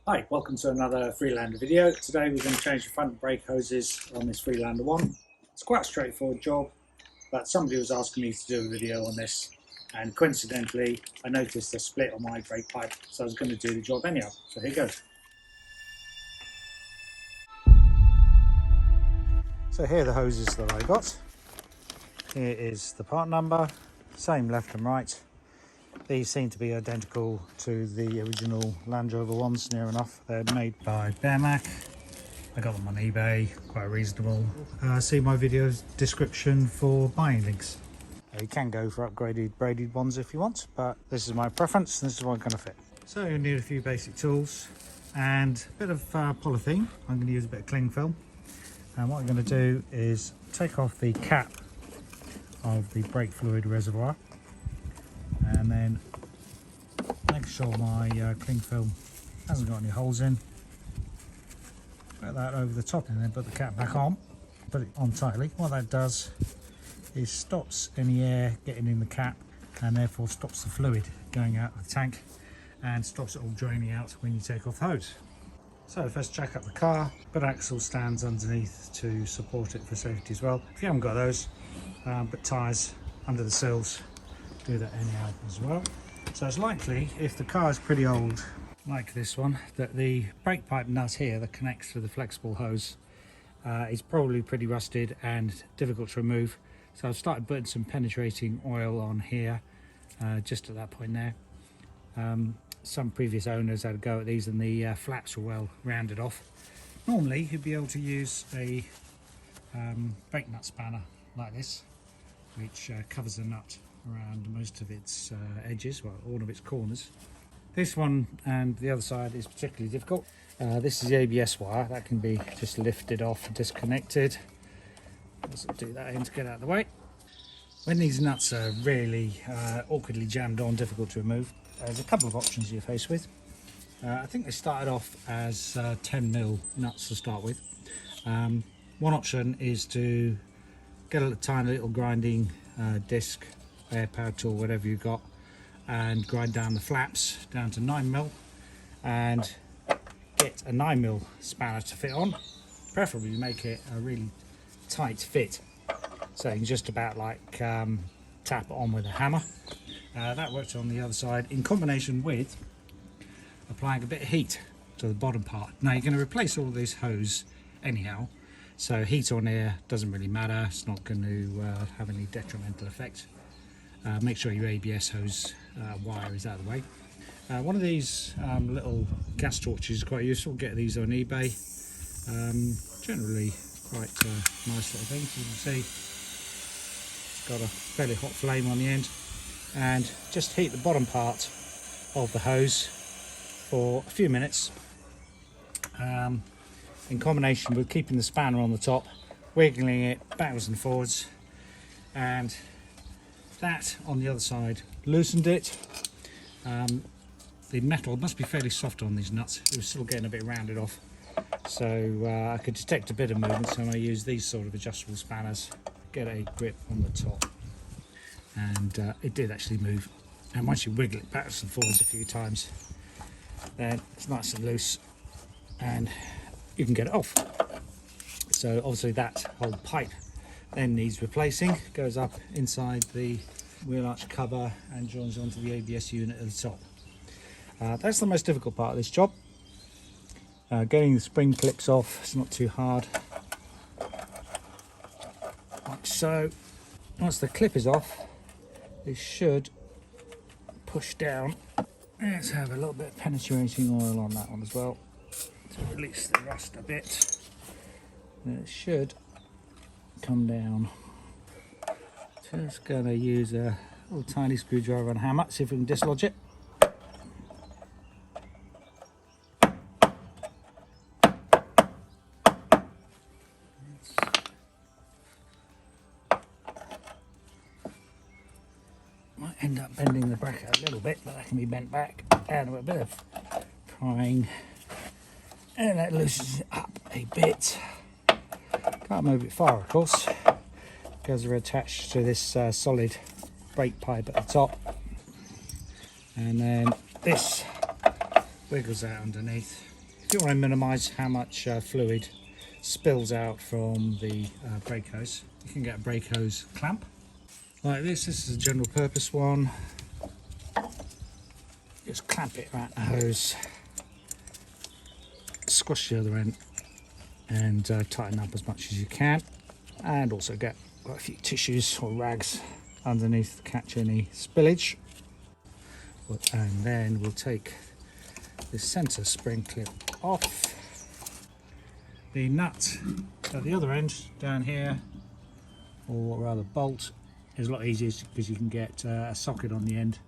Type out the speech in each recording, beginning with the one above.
Hi, welcome to another Freelander video. Today we're going to change the front brake hoses on this Freelander1. It's quite a straightforward job, but somebody was asking me to do a video on this, and coincidentally I noticed a split on my brake pipe, so I was going to do the job anyhow. So here goes. So here are the hoses that I got. Here is the part number, same left and right. These seem to be identical to the original Land Rover ones, near enough. They're made by Bearmac. I got them on eBay, quite reasonable. See my video description for buying links. You can go for upgraded braided ones if you want, but this is my preference. This is what I'm going to fit. So you need a few basic tools and a bit of polythene. I'm going to use a bit of cling film. And what I'm going to do is take off the cap of the brake fluid reservoir, and then make sure my cling film hasn't got any holes in. Put that over the top and then put the cap back on. Put it on tightly. What that does is stops any air getting in the cap and therefore stops the fluid going out of the tank and stops it all draining out when you take off the hose. So first jack up the car, put axle stands underneath to support it for safety as well. If you haven't got those, put tyres under the sills. Do that anyhow as well. So it's likely, if the car is pretty old like this one, that the brake pipe nut here that connects to the flexible hose is probably pretty rusted and difficult to remove. So I've started putting some penetrating oil on here just at that point there. Some previous owners had a go at these and the flaps were well rounded off. Normally you'd be able to use a brake nut spanner like this, which covers the nut around most of its edges, well, all of its corners. This one and the other side is particularly difficult. This is the ABS wire that can be just lifted off and disconnected. Let's do that in to get out of the way. When these nuts are really awkwardly jammed on, difficult to remove, there's a couple of options you're faced with. I think they started off as 10mm nuts to start with. One option is to get a tiny little grinding disc, air power tool, whatever you've got, and grind down the flaps down to 9mm and get a 9mm spanner to fit on. Preferably make it a really tight fit, so you can just about like tap it on with a hammer. That worked on the other side in combination with applying a bit of heat to the bottom part. Now you're going to replace all this hose anyhow, so heat on air doesn't really matter. It's not going to have any detrimental effect. Make sure your ABS hose wire is out of the way. One of these little gas torches is quite useful. Get these on eBay. Generally quite nice little thing. As you can see, it's got a fairly hot flame on the end, and just heat the bottom part of the hose for a few minutes in combination with keeping the spanner on the top, wiggling it backwards and forwards, and that on the other side loosened it. The metal must be fairly soft on these nuts. It was still getting a bit rounded off, so I could detect a bit of movement, so I use these sort of adjustable spanners, get a grip on the top, and it did actually move. And once you wiggle it backwards and forwards a few times, then it's nice and loose and you can get it off. So obviously that whole pipe then needs replacing, goes up inside the wheel arch cover and joins onto the ABS unit at the top. That's the most difficult part of this job. Getting the spring clips off is not too hard, like so. Once the clip is off, this should push down. Let's have a little bit of penetrating oil on that one as well to release the rust a bit. And it should come down. Just going to use a little tiny screwdriver and hammer, see if we can dislodge it. Might end up bending the bracket a little bit, but that can be bent back, and with a bit of prying, and that loosens it up a bit. Can't move it far, of course, because they're attached to this solid brake pipe at the top. And then this wiggles out underneath. If you want to minimise how much fluid spills out from the brake hose, you can get a brake hose clamp like this. This is a general purpose one. Just clamp it around the hose, squash the other end, and tighten up as much as you can, and also get quite a few tissues or rags underneath to catch any spillage. And then we'll take this centre spring clip off. The nut at the other end down here, or rather bolt, is a lot easier because you can get a socket on the end,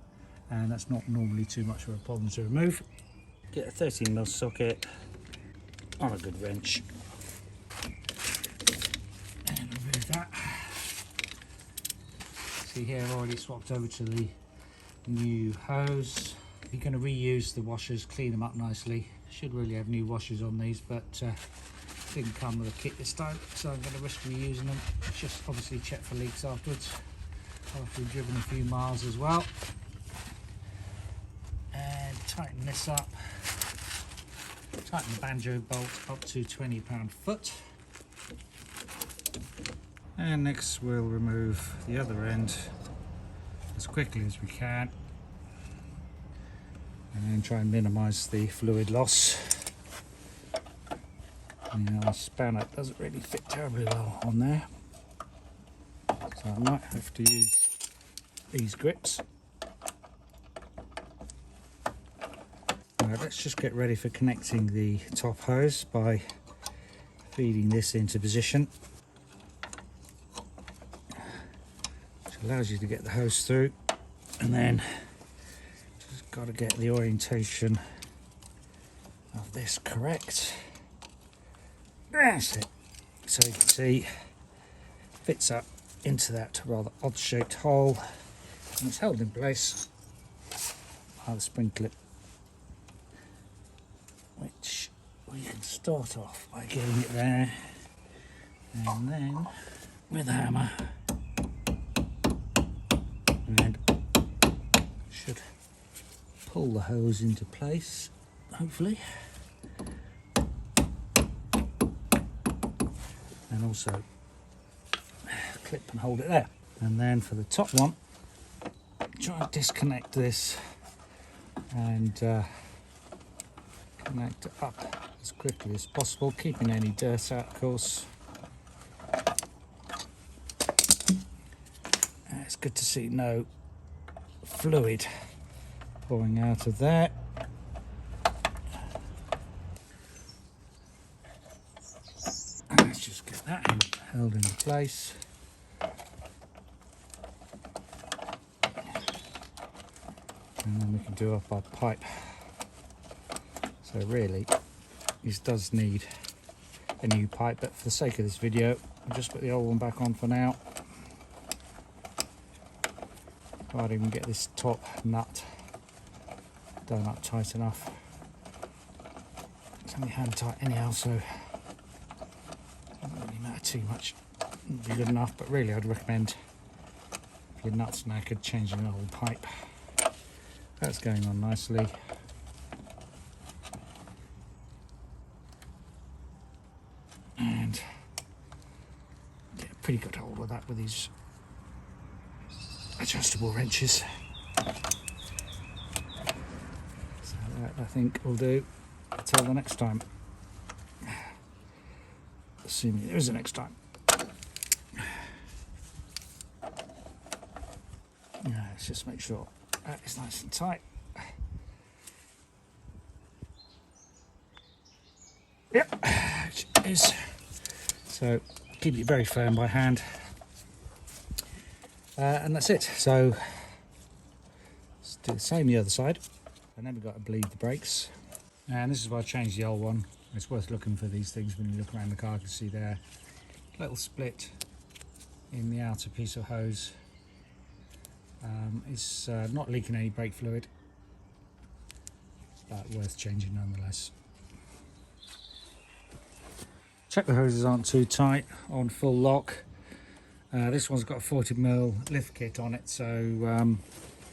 and that's not normally too much of a problem to remove. Get a 13mm socket on a good wrench and remove that. See here, I've already swapped over to the new hose. You're going to reuse the washers, clean them up nicely. Should really have new washers on these, but didn't come with a kit this time, so I'm going to risk reusing them. Just obviously check for leaks afterwards, after we've driven a few miles as well. And tighten this up. Tighten the banjo bolt up to 20 pound-foot. And next we'll remove the other end as quickly as we can, and try and minimise the fluid loss. Now, the spanner doesn't really fit terribly well on there, so I might have to use these grips. Now, let's just get ready for connecting the top hose by feeding this into position, which allows you to get the hose through, and then just got to get the orientation of this correct. That's it. So you can see, fits up into that rather odd shaped hole, and it's held in place by the spring clip, which we can start off by getting it there, and then with a hammer, and should pull the hose into place, hopefully. And also clip and hold it there. And then for the top one, try and disconnect this and connect it up as quickly as possible, keeping any dirt out, of course. And it's good to see no fluid pouring out of there. Let's just get that held into place. And then we can do up our pipe. So really, this does need a new pipe, but for the sake of this video, I'll just put the old one back on for now. Can't even get this top nut done up tight enough. It's only hand tight anyhow, so it doesn't really matter too much. It'll be good enough, but really I'd recommend, if your nuts knackered, changing the whole pipe. That's going on nicely. And get a pretty good hold of that with these adjustable wrenches. So that, I think, will do until the next time. Assuming there is a next time. Yeah, let's just make sure that is nice and tight. Yep, which is. So keep it very firm by hand. And that's it. So let's do the same the other side. And then we've got to bleed the brakes. And this is why I changed the old one. It's worth looking for these things when you look around the car. You can see there, little split in the outer piece of hose. It's not leaking any brake fluid, but worth changing nonetheless. Check the hoses aren't too tight on full lock. This one's got a 40mm lift kit on it, so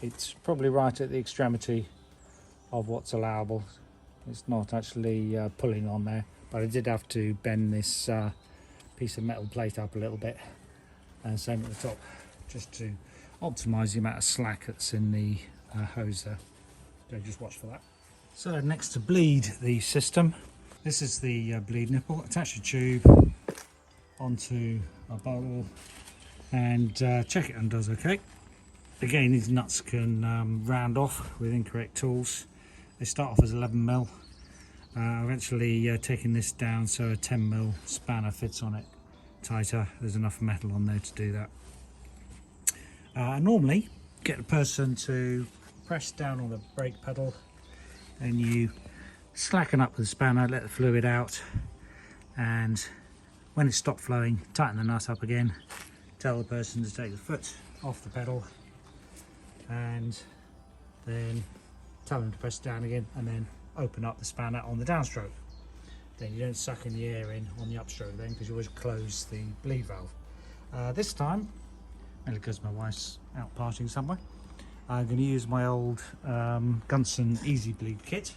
it's probably right at the extremity of what's allowable. It's not actually pulling on there, but I did have to bend this piece of metal plate up a little bit, and same at the top, just to optimise the amount of slack that's in the hose there. So just watch for that. So next to bleed the system, this is the bleed nipple. Attach a tube onto a bottle and check it undoes okay. Again, these nuts can round off with incorrect tools. They start off as 11mm. I've actually taken this down so a 10mm spanner fits on it tighter. There's enough metal on there to do that. Normally, get a person to press down on the brake pedal, and you slacken up with the spanner, let the fluid out, and when it's stopped flowing, tighten the nut up again. Tell the person to take the foot off the pedal, and then tell them to press down again, and then open up the spanner on the downstroke. Then you don't suck in the air in on the upstroke then, because you always close the bleed valve. This time, mainly because my wife's out partying somewhere, I'm going to use my old Gunson Eezibleed kit.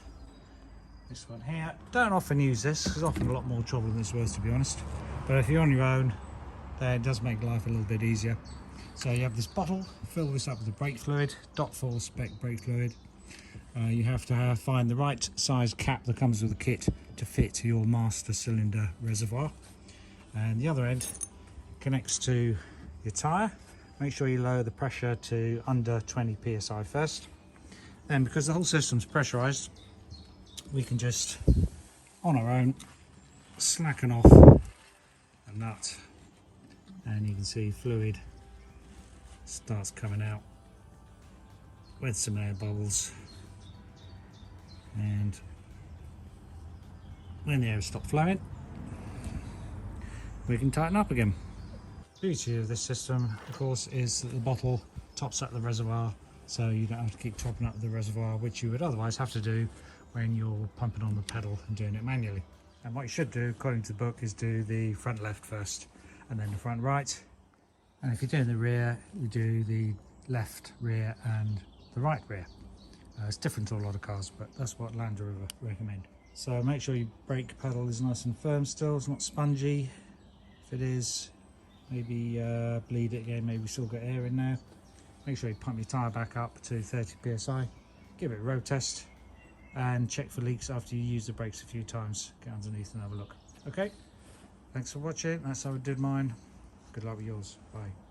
This one here. Don't often use this, there's often a lot more trouble than it's worth, to be honest. But if you're on your own, then it does make life a little bit easier. So you have this bottle, fill this up with the brake fluid, .4 spec brake fluid. You have to find the right size cap that comes with the kit to fit your master cylinder reservoir. And the other end connects to your tyre. Make sure you lower the pressure to under 20 psi first. Then, because the whole system's pressurised, we can just, on our own, slacken off a nut, and you can see fluid starts coming out with some air bubbles, and when the air stops flowing, we can tighten up again. The beauty of this system, of course, is that the bottle tops up the reservoir, so you don't have to keep topping up the reservoir, which you would otherwise have to do when you're pumping on the pedal and doing it manually. And what you should do, according to the book, is do the front left first and then the front right. And if you're doing the rear, you do the left rear and the right rear. It's different to a lot of cars, but that's what Land Rover recommend. So make sure your brake pedal is nice and firm still, it's not spongy. If it is, maybe bleed it again, maybe still got air in there. Make sure you pump your tyre back up to 30 psi. Give it a road test and check for leaks after you use the brakes a few times. Get underneath and have a look. Okay, thanks for watching. That's how I did mine. Good luck with yours. Bye.